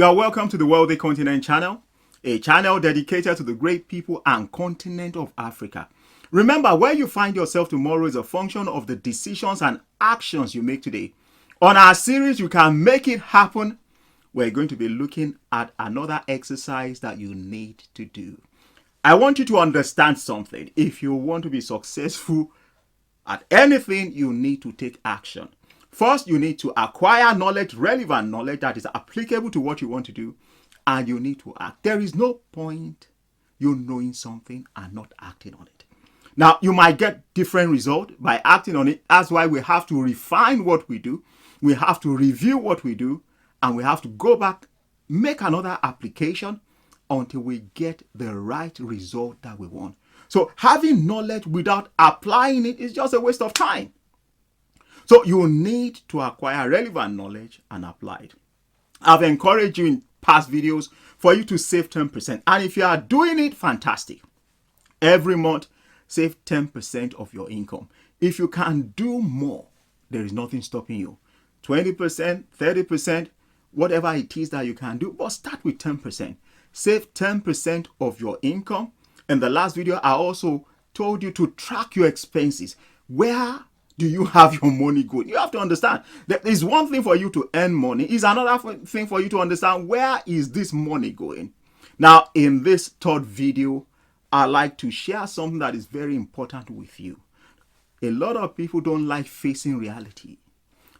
You are welcome to the Wealthy Continent channel, a channel dedicated to the great people and continent of Africa. Remember, where you find yourself tomorrow is a function of the decisions and actions you make today. On our series, You Can Make It Happen, we're going to be looking at another exercise that you need to do. I want you to understand something. If you want to be successful at anything, you need to take action. First, you need to acquire knowledge, relevant knowledge that is applicable to what you want to do, and you need to act. There is no point you knowing something and not acting on it. Now, you might get different results by acting on it. That's why we have to refine what we do. We have to review what we do, and we have to go back, make another application until we get the right result that we want. So having knowledge without applying it is just a waste of time. So you need to acquire relevant knowledge and apply it. I've encouraged you in past videos for you to save 10%. And if you are doing it, fantastic. Every month, save 10% of your income. If you can do more, there is nothing stopping you. 20%, 30%, whatever it is that you can do, but start with 10%. Save 10% of your income. In the last video, I also told you to track your expenses. Where do you have your money going? You have to understand that it's one thing for you to earn money. It's another thing for you to understand where is this money going. Now, in this third video, I like to share something that is very important with you. A lot of people don't like facing reality.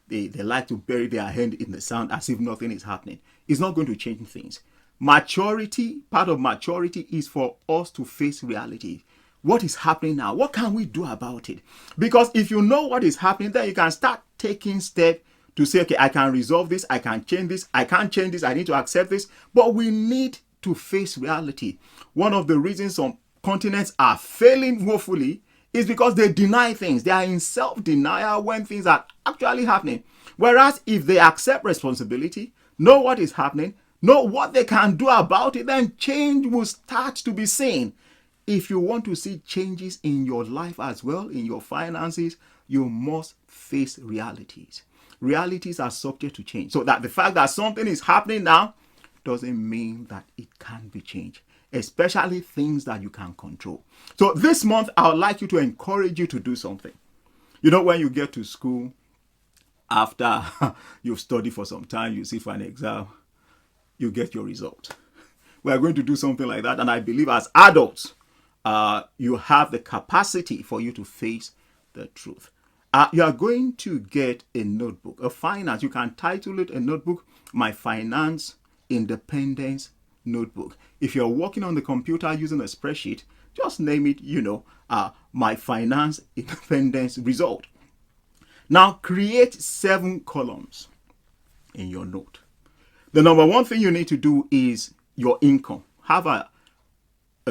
They like to bury their hand in the sand as if nothing is happening. It's not going to change things. Maturity, part of maturity is for us to face reality. What is happening now? What can we do about it? Because if you know what is happening, then you can start taking steps to say, okay, I can resolve this, I can change this, I can't change this, I need to accept this. But we need to face reality. One of the reasons some continents are failing woefully is because they deny things. They are in self-denial when things are actually happening. Whereas if they accept responsibility, know what is happening, know what they can do about it, then change will start to be seen. If you want to see changes in your life as well, in your finances, you must face realities. Realities are subject to change. So that the fact that something is happening now doesn't mean that it can be changed, especially things that you can control. So this month, I would like you to encourage you to do something. You know, when you get to school, after you've studied for some time, you sit for an exam, you get your result. We are going to do something like that. And I believe as adults, you have the capacity for you to face the truth. You are going to get a notebook, a finance. You can title it a notebook, My Finance Independence Notebook. If you're working on the computer using a spreadsheet, just name it, My Finance Independence Result. Now create 7 columns in your note. The number one thing you need to do is your income. Have a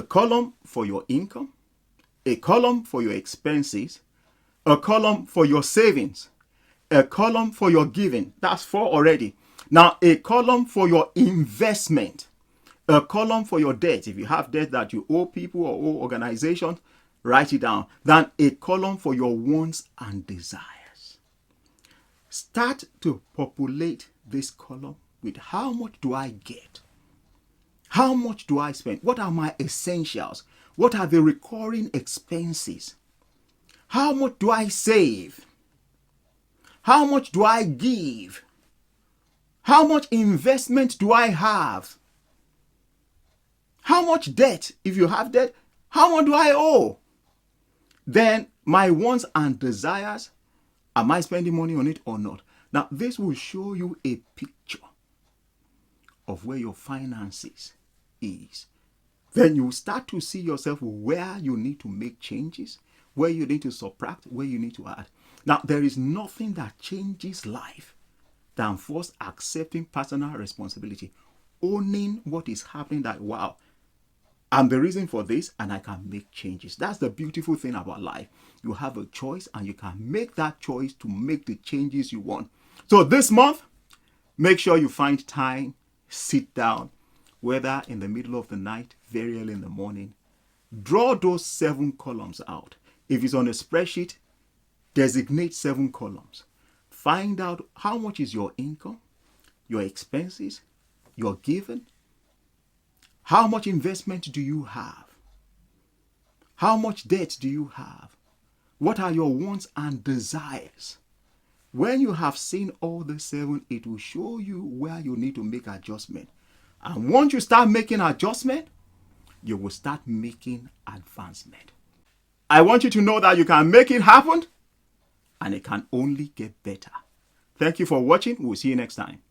column for your income, a column for your expenses, a column for your savings, a column for your giving. That's 4 already. Now, a column for your investment, a column for your debt. If you have debt that you owe people or owe organizations, write it down. Then a column for your wants and desires. Start to populate this column with how much do I get? How much do I spend? What are my essentials? What are the recurring expenses? How much do I save? How much do I give? How much investment do I have? How much debt? If you have debt, how much do I owe? Then my wants and desires, am I spending money on it or not? Now, this will show you a picture of where your finances is. Then you start to see yourself where you need to make changes, where you need to subtract, where you need to add. Now, there is nothing that changes life than first accepting personal responsibility, owning what is happening, that wow, I'm the reason for this and I can make changes. That's the beautiful thing about life. You have a choice and you can make that choice to make the changes you want. So this month, make sure you find time, sit down, whether in the middle of the night, very early in the morning, draw those 7 columns out. If it's on a spreadsheet, designate 7 columns. Find out how much is your income, your expenses, you're given? How much investment do you have? How much debt do you have? What are your wants and desires? When you have seen all the 7, it will show you where you need to make adjustment. And once you start making adjustment, you will start making advancement. I want you to know that you can make it happen, and it can only get better. Thank you for watching. We'll see you next time.